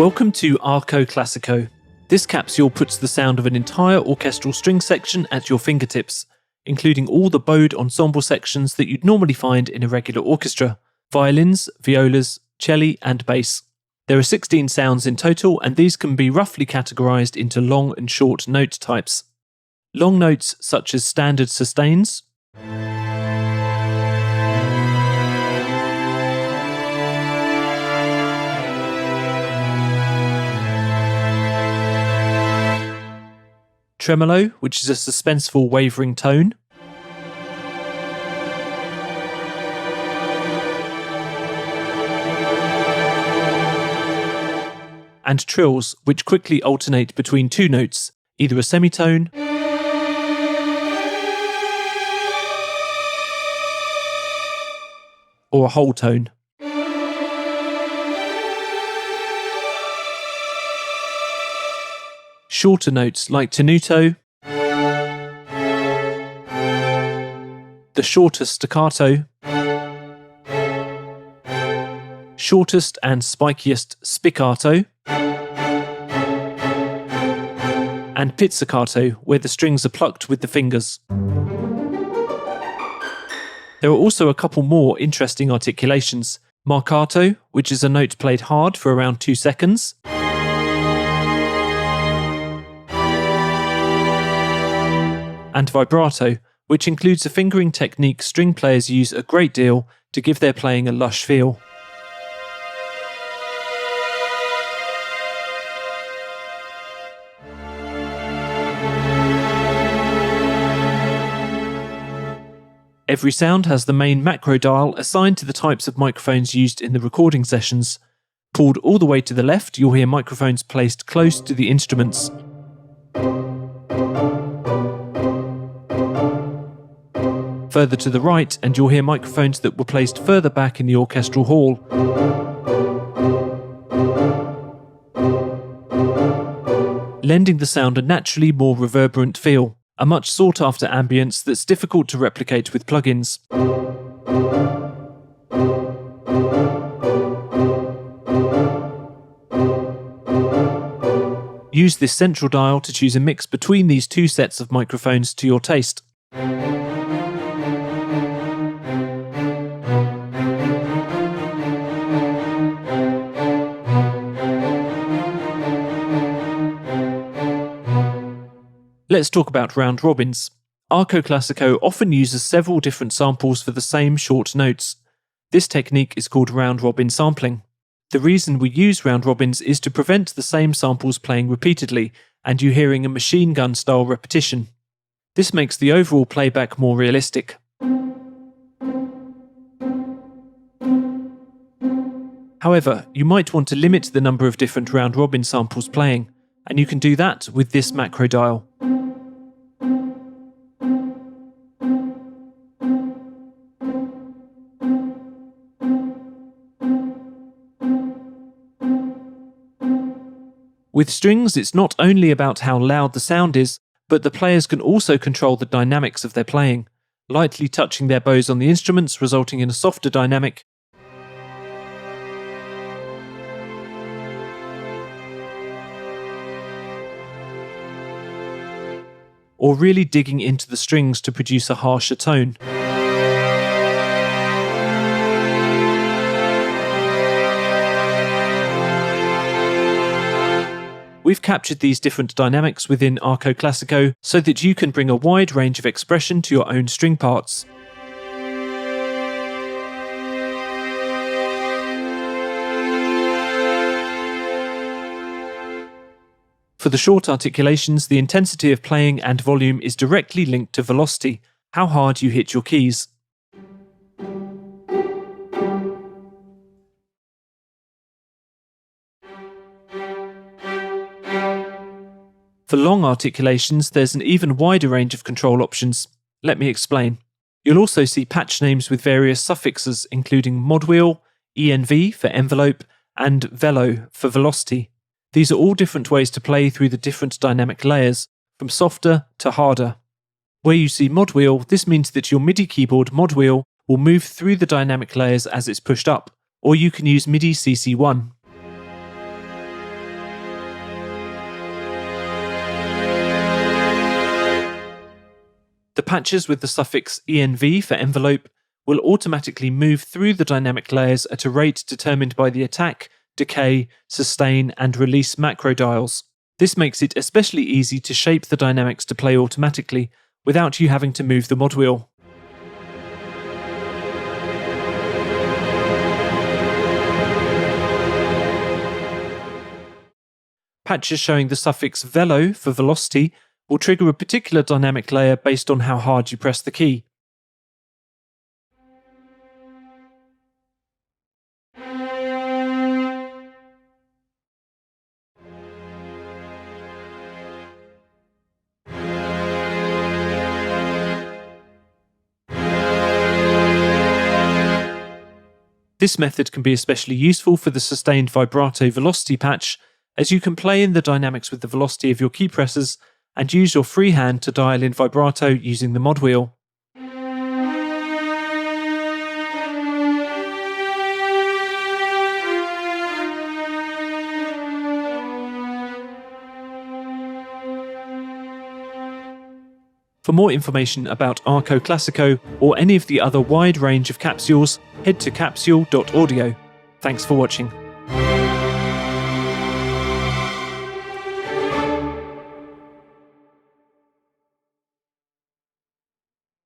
Welcome to Arco Classico. This capsule puts the sound of an entire orchestral string section at your fingertips, including all the bowed ensemble sections that you'd normally find in a regular orchestra: violins, violas, cello and bass. There are 16 sounds in total, and these can be roughly categorized into long and short note types. Long notes such as standard sustains, tremolo, which is a suspenseful wavering tone, and trills, which quickly alternate between two notes, either a semitone or a whole tone. Shorter notes like tenuto, the shorter staccato, shortest and spikiest spiccato, and pizzicato, where the strings are plucked with the fingers. There are also a couple more interesting articulations: marcato, which is a note played hard for around 2 seconds, and vibrato, which includes a fingering technique string players use a great deal to give their playing a lush feel. Every sound has the main macro dial assigned to the types of microphones used in the recording sessions. Pulled all the way to the left, you'll hear microphones placed close to the instruments. Further to the right, and you'll hear microphones that were placed further back in the orchestral hall. Lending the sound a naturally more reverberant feel, a much sought after ambience that's difficult to replicate with plugins. Use this central dial to choose a mix between these two sets of microphones to your taste. Let's talk about round robins. Arco Classico often uses several different samples for the same short notes. This technique is called round robin sampling. The reason we use round robins is to prevent the same samples playing repeatedly and you hearing a machine gun style repetition. This makes the overall playback more realistic. However, you might want to limit the number of different round robin samples playing, and you can do that with this macro dial. With strings, it's not only about how loud the sound is, but the players can also control the dynamics of their playing, lightly touching their bows on the instruments, resulting in a softer dynamic, or really digging into the strings to produce a harsher tone. We've captured these different dynamics within Arco Classico so that you can bring a wide range of expression to your own string parts. For the short articulations, the intensity of playing and volume is directly linked to velocity, how hard you hit your keys. For long articulations, there's an even wider range of control options. Let me explain. You'll also see patch names with various suffixes, including mod wheel, ENV for envelope, and velo for velocity. These are all different ways to play through the different dynamic layers, from softer to harder. Where you see mod wheel, this means that your MIDI keyboard mod wheel will move through the dynamic layers as it's pushed up, or you can use MIDI CC1. The patches with the suffix ENV for envelope will automatically move through the dynamic layers at a rate determined by the attack, decay, sustain, and release macro dials. This makes it especially easy to shape the dynamics to play automatically without you having to move the mod wheel. Patches showing the suffix velo for velocity will trigger a particular dynamic layer based on how hard you press the key. This method can be especially useful for the sustained vibrato velocity patch, as you can play in the dynamics with the velocity of your key presses and use your free hand to dial in vibrato using the mod wheel. For more information about Arco Classico or any of the other wide range of capsules, head to capsule.audio. Thanks for watching.